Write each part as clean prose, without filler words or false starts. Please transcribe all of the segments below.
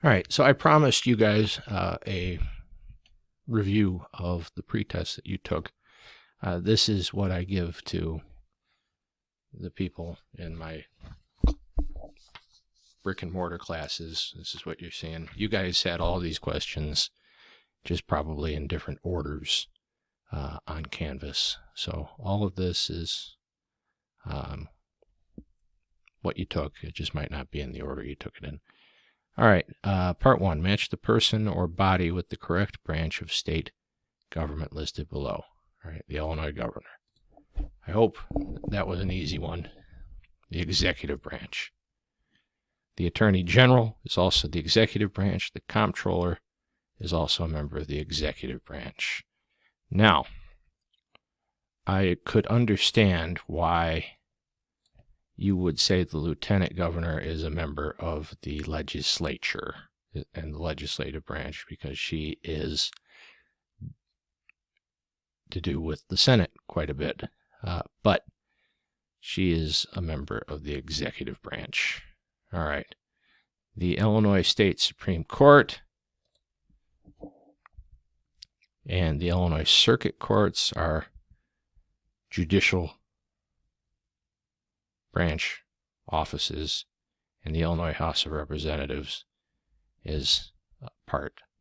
All right, so I promised you guys a review of the pretest that you took. This is what I give to the people in my brick and mortar classes. This is what you're seeing. You guys had all these questions, just probably in different orders on Canvas. So all of this is what you took. It just might not be in the order you took it in. All right, part one, match the person or body with the correct branch of state government listed below. All right, the Illinois governor. I hope that was an easy one. The executive branch. The Attorney General is also the executive branch. The Comptroller is also a member of the executive branch. Now, I could understand why you would say the lieutenant governor is a member of the legislature and the legislative branch because she is to do with the Senate quite a bit. But she is a member of the executive branch. All right. The Illinois State Supreme Court and the Illinois Circuit Courts are judicial branch offices, and the Illinois House of Representatives is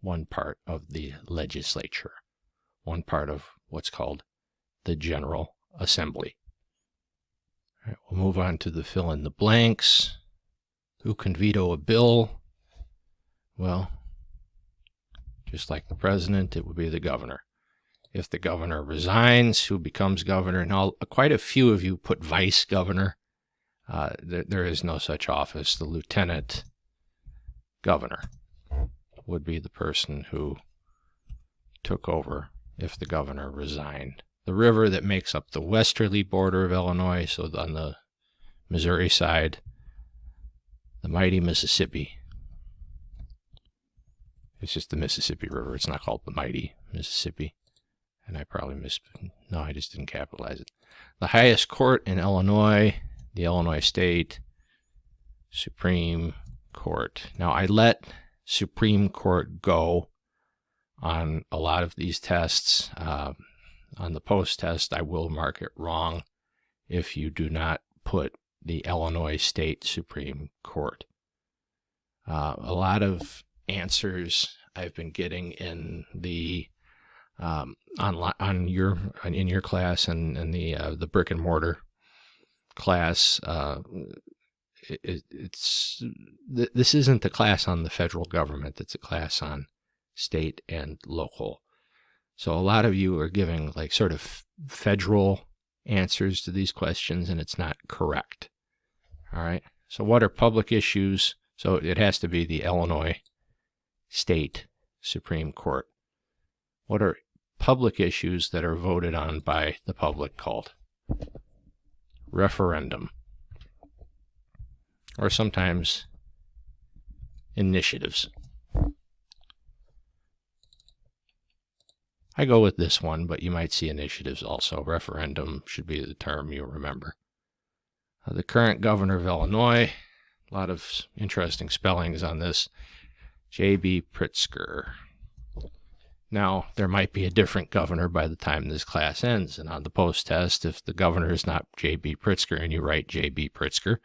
one part of the legislature, one part of what's called the General Assembly. All right, we'll move on to the fill in the blanks. Who can veto a bill? Well, just like the president, it would be the governor. If the governor resigns, who becomes governor? Now, quite a few of you put vice governor. There is no such office. The lieutenant governor would be the person who took over if the governor resigned. The river that makes up the westerly border of Illinois, so on the Missouri side, the mighty Mississippi. It's just the Mississippi River. It's not called the mighty Mississippi. And I probably no, I just didn't capitalize it. The highest court in Illinois, the Illinois State Supreme Court. Now, I let Supreme Court go on a lot of these tests. On the post test, I will mark it wrong if you do not put the Illinois State Supreme Court. A lot of answers I've been getting in the in your class and the brick and mortar class. This isn't the class on the federal government. It's a class on state and local. So a lot of you are giving like sort of federal answers to these questions, and it's not correct. All right. So what are public issues? So it has to be the Illinois State Supreme Court. What are public issues that are voted on by the public called? Referendum. Or sometimes initiatives. I go with this one, but you might see initiatives also. Referendum should be the term you remember. The current governor of Illinois, a lot of interesting spellings on this, J.B. Pritzker. Now, there might be a different governor by the time this class ends, and on the post-test, if the governor is not J.B. Pritzker and you write J.B. Pritzker,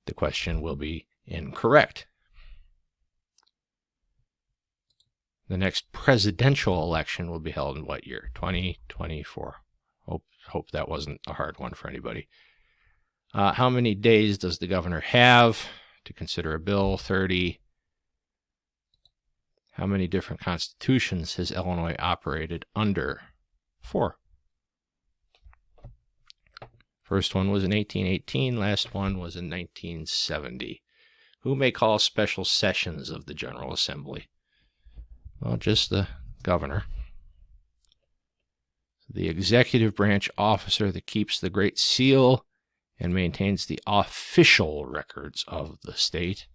the question will be incorrect. The next presidential election will be held in what year? 2024. Hope that wasn't a hard one for anybody. How many days does the governor have to consider a bill? 30. How many different constitutions has Illinois operated under? 4. First one was in 1818. Last one was in 1970. Who may call special sessions of the General Assembly? Well, just the governor. The executive branch officer that keeps the Great Seal and maintains the official records of the state.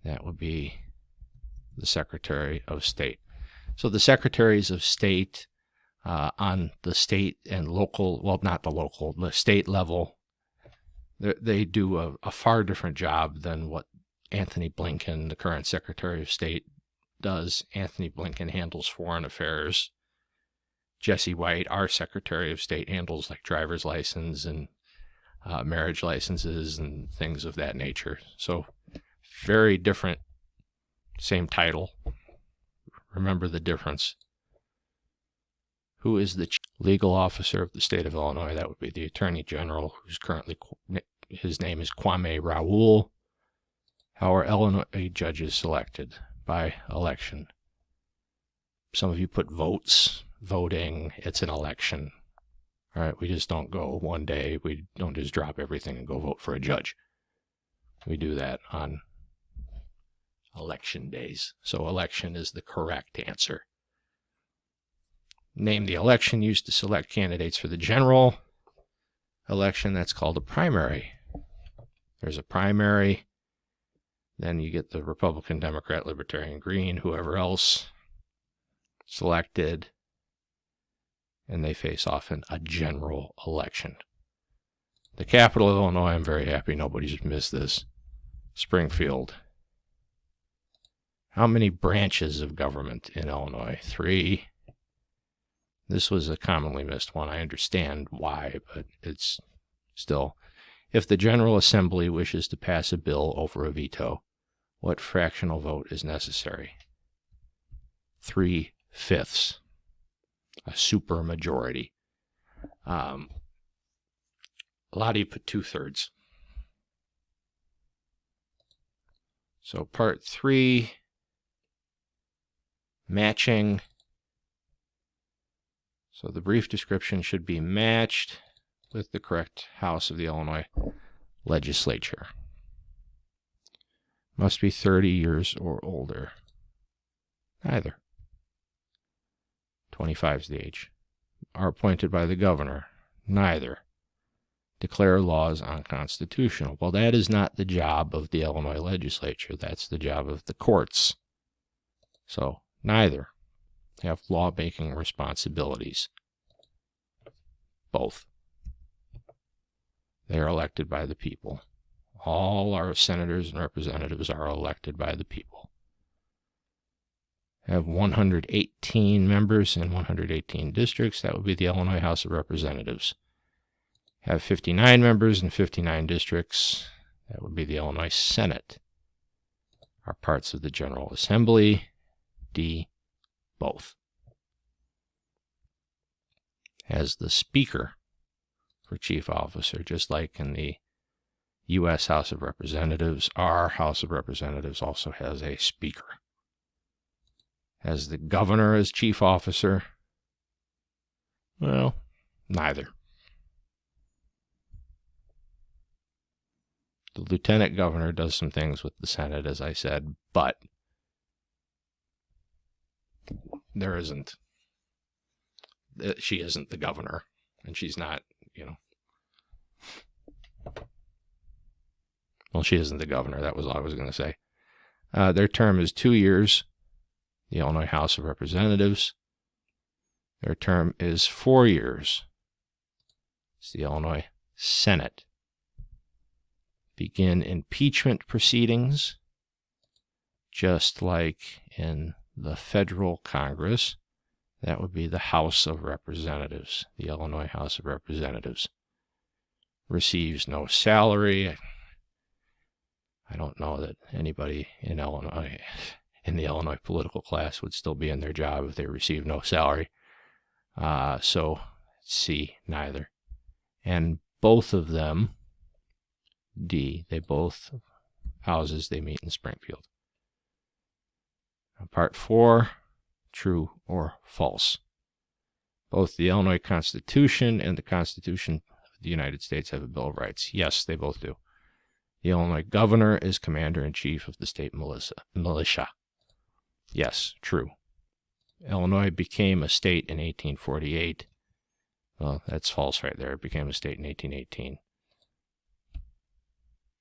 That would be the Secretary of State. So the Secretaries of State on the state and local, well, not the local, the state level, they do a far different job than what Anthony Blinken, the current Secretary of State, does. Anthony Blinken handles foreign affairs. Jesse White, our Secretary of State, handles like driver's license and marriage licenses and things of that nature. So very different, same title. Remember the difference. Who is the legal officer of the state of Illinois? That would be the Attorney General, who's currently, his name is Kwame Raoul. How are Illinois judges selected? By election. Some of you put votes, voting, it's an election. All right, we just don't go one day. We don't just drop everything and go vote for a judge. We do that on election days. So election is the correct answer. Name the election used to select candidates for the general election. That's called a primary. There's a primary. Then you get the Republican, Democrat, Libertarian, Green, whoever else selected, and they face off in a general election. The capital of Illinois, I'm very happy nobody's missed this. Springfield. How many branches of government in Illinois? 3. This was a commonly missed one. I understand why, but it's still. If the General Assembly wishes to pass a bill over a veto, what fractional vote is necessary? 3/5. A supermajority. A lot of you put 2/3. So part 3, matching. So the brief description should be matched with the correct House of the Illinois Legislature. Must be 30 years or older. Neither. 25 is the age. Are appointed by the governor. Neither. Declare laws unconstitutional. Well, that is not the job of the Illinois legislature. That's the job of the courts. So, neither have law-making responsibilities. Both. They are elected by the people. All our senators and representatives are elected by the people. Have 118 members in 118 districts. That would be the Illinois House of Representatives. Have 59 members in 59 districts. That would be the Illinois Senate. Are parts of the General Assembly. D, both. Has the Speaker for chief officer, just like in the U.S. House of Representatives. Our House of Representatives also has a Speaker. Has the governor as chief officer? Well, neither. The lieutenant governor does some things with the Senate, as I said, but there isn't. She isn't the governor, and she's not, Well, she isn't the governor. That was all I was going to say. Their term is 2 years. The Illinois House of Representatives. Their term is 4 years. It's the Illinois Senate. Begin impeachment proceedings, just like in the federal Congress. That would be the House of Representatives, the Illinois House of Representatives. Receives no salary. I don't know that anybody in Illinois, in the Illinois political class, would still be in their job if they received no salary. So, C, neither. And both of them, D, they both houses, they meet in Springfield. Part 4, true or false. Both the Illinois Constitution and the Constitution of the United States have a Bill of Rights. Yes, they both do. The Illinois governor is commander-in-chief of the state militia. Yes, true. Illinois became a state in 1848. Well, that's false right there. It became a state in 1818.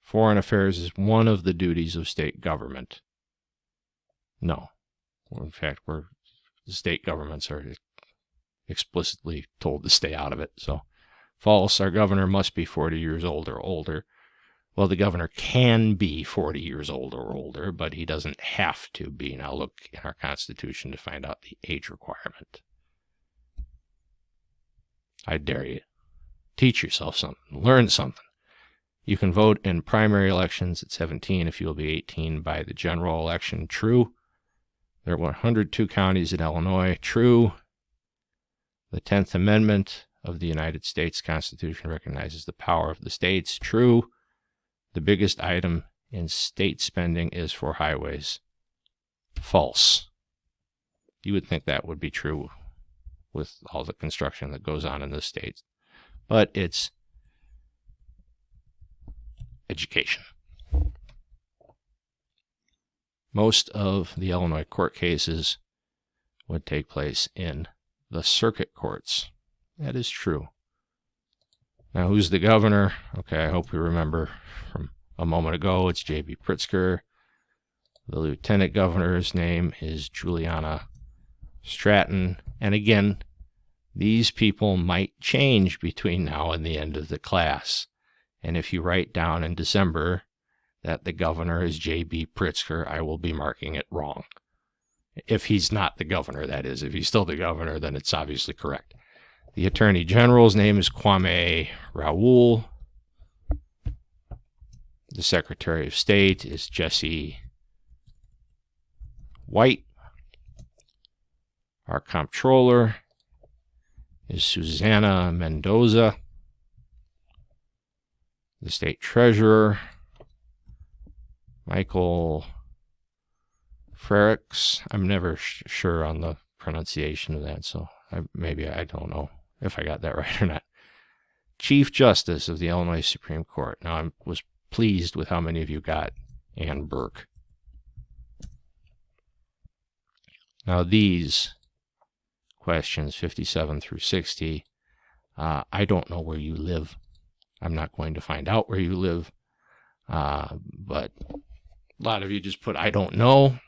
Foreign affairs is one of the duties of state government. No. In fact, the state governments are explicitly told to stay out of it. So, false. Our governor must be 40 years old or older. Well, the governor can be 40 years old or older, but he doesn't have to be. Now look in our Constitution to find out the age requirement. I dare you. Teach yourself something. Learn something. You can vote in primary elections at 17 if you will be 18 by the general election. True. There are 102 counties in Illinois. True. The 10th Amendment of the United States Constitution recognizes the power of the states. True. The biggest item in state spending is for highways. False. You would think that would be true with all the construction that goes on in the states. But it's education. Most of the Illinois court cases would take place in the circuit courts. That is true. Now, who's the governor? Okay, I hope you remember from a moment ago, it's J.B. Pritzker. The lieutenant governor's name is Juliana Stratton. And again, these people might change between now and the end of the class. And if you write down in December that the governor is J.B. Pritzker, I will be marking it wrong. If he's not the governor, that is. If he's still the governor, then it's obviously correct. The Attorney General's name is Kwame Raoul. The Secretary of State is Jesse White. Our Comptroller is Susana Mendoza. The State Treasurer, Michael Frericks. I'm never sure on the pronunciation of that, so maybe I don't know if I got that right or not. Chief Justice of the Illinois Supreme Court. Now, I was pleased with how many of you got Ann Burke. Now, these questions, 57 through 60, I don't know where you live. I'm not going to find out where you live, but a lot of you just put, I don't know.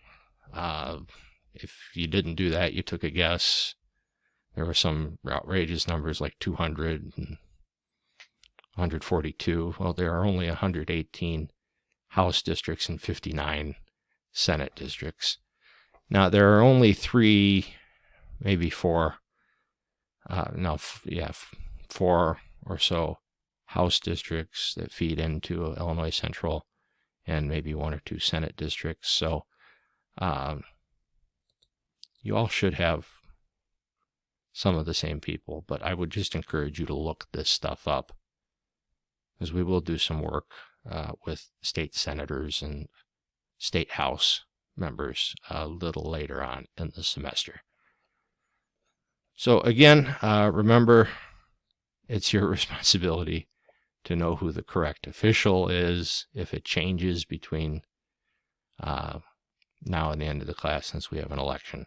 If you didn't do that, you took a guess. There were some outrageous numbers like 200 and 142. Well, there are only 118 House districts and 59 Senate districts. Now, there are only 3, maybe 4, 4 or so House districts that feed into Illinois Central, and maybe 1 or 2 Senate districts. So you all should have some of the same people, but I would just encourage you to look this stuff up, because we will do some work with state senators and state house members a little later on in the semester. So again, remember, it's your responsibility to know who the correct official is. If it changes between now and the end of the class, since we have an election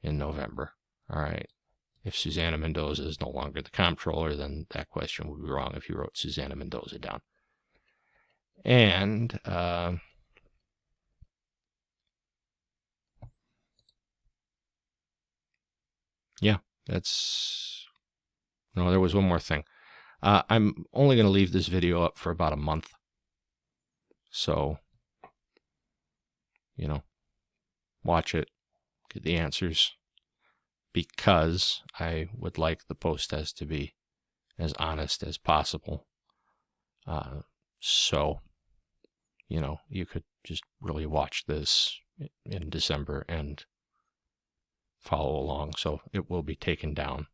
in November. All right. If Susana Mendoza is no longer the comptroller, then that question would be wrong if you wrote Susana Mendoza down. And yeah, that's... No, there was one more thing. I'm only going to leave this video up for about a month. So, watch it, get the answers, because I would like the post-test to be as honest as possible. So, you could just really watch this in December and follow along. So it will be taken down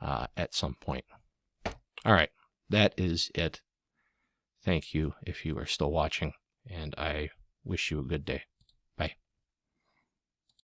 at some point. All right, that is it. Thank you if you are still watching, and I wish you a good day.